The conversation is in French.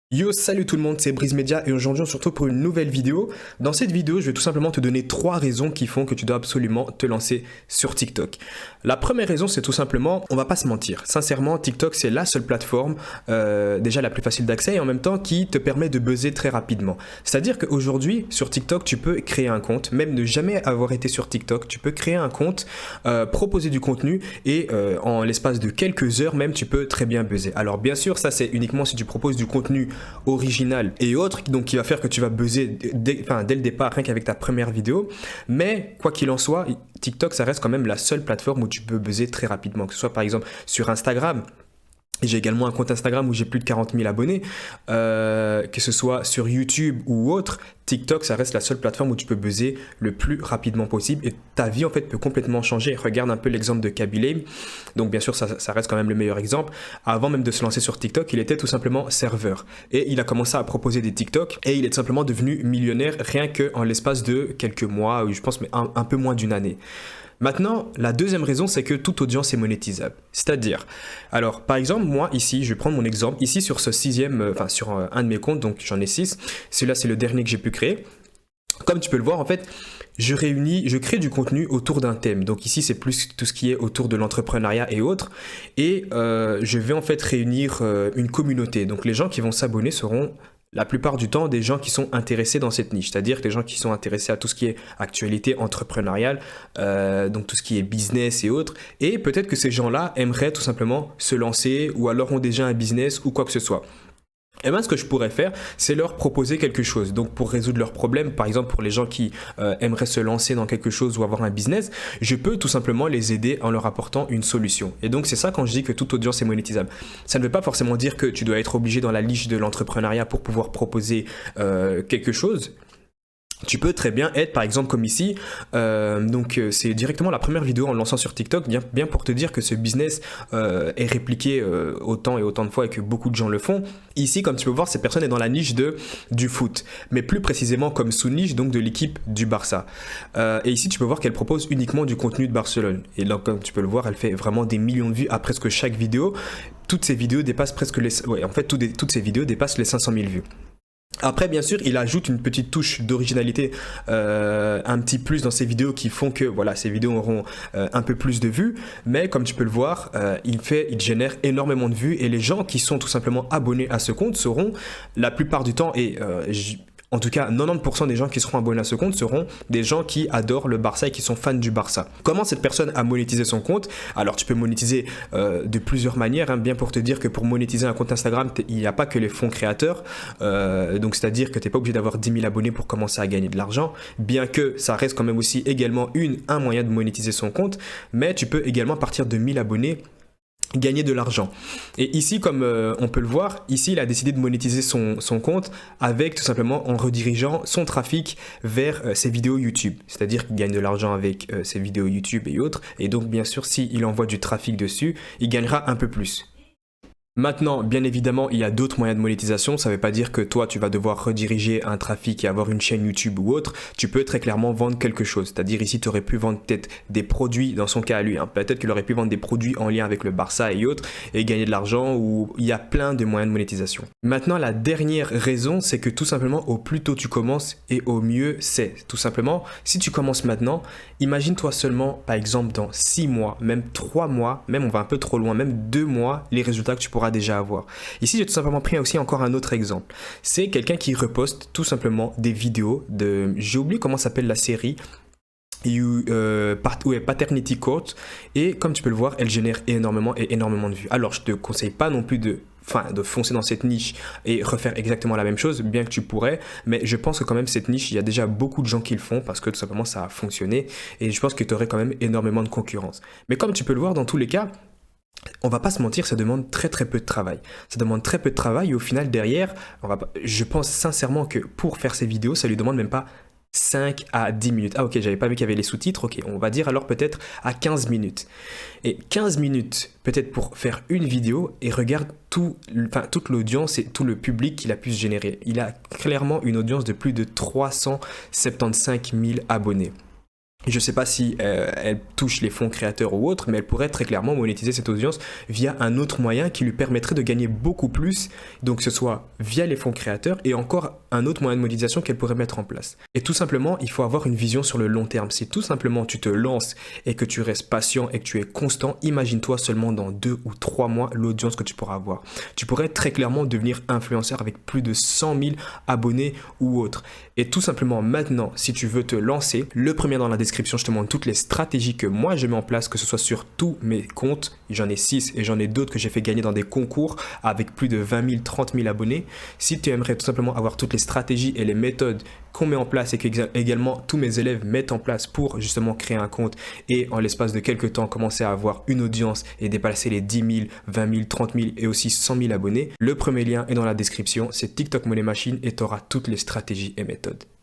Yo, salut tout le monde, c'est Brise Media et aujourd'hui on se retrouve pour une nouvelle vidéo. Dans cette vidéo, je vais tout simplement te donner 3 raisons qui font que tu dois absolument te lancer sur TikTok. La première raison, c'est tout simplement, on va pas se mentir, sincèrement, TikTok c'est la seule plateforme déjà la plus facile d'accès et en même temps qui te permet de buzzer très rapidement. C'est-à-dire qu'aujourd'hui, sur TikTok, tu peux créer un compte, même ne jamais avoir été sur TikTok, tu peux créer un compte, proposer du contenu et en l'espace de quelques heures même, tu peux très bien buzzer. Alors bien sûr, ça c'est uniquement si tu proposes du contenu original et autres, donc qui va faire que tu vas buzzer dès le départ, rien qu'avec ta première vidéo. Mais quoi qu'il en soit, TikTok, ça reste quand même la seule plateforme où tu peux buzzer très rapidement, que ce soit par exemple sur Instagram. J'ai également un compte Instagram où j'ai plus de 40 000 abonnés, que ce soit sur YouTube ou autre. TikTok, ça reste la seule plateforme où tu peux buzzer le plus rapidement possible et ta vie en fait peut complètement changer. Regarde un peu l'exemple de Kaby Lame. Donc bien sûr, ça reste quand même le meilleur exemple. Avant même de se lancer sur TikTok, il était tout simplement serveur et il a commencé à proposer des TikTok et il est tout simplement devenu millionnaire rien qu'en l'espace de quelques mois, ou je pense mais un peu moins d'une année. Maintenant, la deuxième raison, c'est que toute audience est monétisable. C'est-à-dire, alors, par exemple, moi, ici, je vais prendre mon exemple, ici, sur ce sixième, sur un de mes comptes, donc j'en ai 6, celui-là, c'est le dernier que j'ai pu créer. Comme tu peux le voir, en fait, je crée du contenu autour d'un thème. Donc ici, c'est plus tout ce qui est autour de l'entrepreneuriat et autres. Et je vais en fait réunir une communauté. Donc les gens qui vont s'abonner seront la plupart du temps des gens qui sont intéressés dans cette niche, c'est-à-dire des gens qui sont intéressés à tout ce qui est actualité entrepreneuriale, donc tout ce qui est business et autres, et peut-être que ces gens-là aimeraient tout simplement se lancer ou alors ont déjà un business ou quoi que ce soit. Et bien, ce que je pourrais faire, c'est leur proposer quelque chose. Donc, pour résoudre leurs problèmes, par exemple, pour les gens qui aimeraient se lancer dans quelque chose ou avoir un business, je peux tout simplement les aider en leur apportant une solution. Et donc, c'est ça quand je dis que toute audience est monétisable. Ça ne veut pas forcément dire que tu dois être obligé dans la niche de l'entrepreneuriat pour pouvoir proposer quelque chose. Tu peux très bien être, par exemple, comme ici, c'est directement la première vidéo en le lançant sur TikTok, bien pour te dire que ce business est répliqué autant et autant de fois et que beaucoup de gens le font. Ici, comme tu peux voir, cette personne est dans la niche du foot, mais plus précisément comme sous-niche donc de l'équipe du Barça. Et ici, tu peux voir qu'elle propose uniquement du contenu de Barcelone. Et là, comme tu peux le voir, elle fait vraiment des millions de vues à presque chaque toutes ces vidéos dépassent toutes ces vidéos dépassent les 500 000 vues. Après, bien sûr, il ajoute une petite touche d'originalité, un petit plus dans ses vidéos qui font que voilà, ces vidéos auront un peu plus de vues. Mais comme tu peux le voir, il génère énormément de vues et les gens qui sont tout simplement abonnés à ce compte seront la plupart du temps en tout cas, 90% des gens qui seront abonnés à ce compte seront des gens qui adorent le Barça et qui sont fans du Barça. Comment cette personne a monétisé son compte? Alors, tu peux monétiser de plusieurs manières, bien pour te dire que pour monétiser un compte Instagram, il n'y a pas que les fonds créateurs. Donc, c'est-à-dire que tu n'es pas obligé d'avoir 10 000 abonnés pour commencer à gagner de l'argent, bien que ça reste quand même aussi également un moyen de monétiser son compte. Mais tu peux également partir de 1000 abonnés gagner de l'argent. Et ici, comme on peut le voir, ici il a décidé de monétiser son compte avec tout simplement en redirigeant son trafic vers ses vidéos YouTube. C'est-à-dire qu'il gagne de l'argent avec ses vidéos YouTube et autres. Et donc bien sûr, s'il envoie du trafic dessus, il gagnera un peu plus. Maintenant, bien évidemment, il y a d'autres moyens de monétisation. Ça ne veut pas dire que toi, tu vas devoir rediriger un trafic et avoir une chaîne YouTube ou autre. Tu peux très clairement vendre quelque chose. C'est-à-dire ici, tu aurais pu vendre peut-être des produits, dans son cas à lui. Peut-être qu'il aurait pu vendre des produits en lien avec le Barça et autres et gagner de l'argent, ou il y a plein de moyens de monétisation. Maintenant, la dernière raison, c'est que tout simplement, au plus tôt tu commences et au mieux c'est. Tout simplement, si tu commences maintenant, imagine-toi seulement, par exemple, dans 6 mois, même 3 mois, même on va un peu trop loin, même 2 mois, les résultats que tu pourras déjà avoir. Ici, j'ai tout simplement pris aussi encore un autre exemple. C'est quelqu'un qui reposte tout simplement des vidéos de... J'ai oublié comment s'appelle la série. Paternity Court. Et comme tu peux le voir, elle génère énormément de vues. Alors, je te conseille pas non plus de foncer dans cette niche et refaire exactement la même chose, bien que tu pourrais, mais je pense que quand même cette niche, il y a déjà beaucoup de gens qui le font parce que tout simplement ça a fonctionné et je pense que tu aurais quand même énormément de concurrence. Mais comme tu peux le voir, dans tous les cas, on va pas se mentir, ça demande très très peu de travail. Ça demande très peu de travail et au final derrière, je pense sincèrement que pour faire ces vidéos, ça lui demande même pas 5 à 10 minutes. Ah ok, j'avais pas vu qu'il y avait les sous-titres, ok, on va dire alors peut-être à 15 minutes. Et 15 minutes peut-être pour faire une vidéo et regarde toute l'audience et tout le public qu'il a pu se générer. Il a clairement une audience de plus de 375 000 abonnés. Je sais pas si elle touche les fonds créateurs ou autre, mais elle pourrait très clairement monétiser cette audience via un autre moyen qui lui permettrait de gagner beaucoup plus, donc que ce soit via les fonds créateurs et encore un autre moyen de monétisation qu'elle pourrait mettre en place. Et tout simplement, il faut avoir une vision sur le long terme. Si tout simplement tu te lances et que tu restes patient et que tu es constant, imagine-toi seulement dans 2 ou 3 mois l'audience que tu pourras avoir. Tu pourrais très clairement devenir influenceur avec plus de 100 000 abonnés ou autre. Et tout simplement maintenant, si tu veux te lancer, le premier dans la description, je te montre toutes les stratégies que moi je mets en place, que ce soit sur tous mes comptes. J'en ai 6 et j'en ai d'autres que j'ai fait gagner dans des concours avec plus de 20 000, 30 000 abonnés. Si tu aimerais tout simplement avoir toutes les stratégies et les méthodes qu'on met en place et qu'également tous mes élèves mettent en place pour justement créer un compte et en l'espace de quelques temps commencer à avoir une audience et dépasser les 10 000, 20 000, 30 000 et aussi 100 000 abonnés, le premier lien est dans la description, c'est TikTok Money Machine et tu auras toutes les stratégies et méthodes.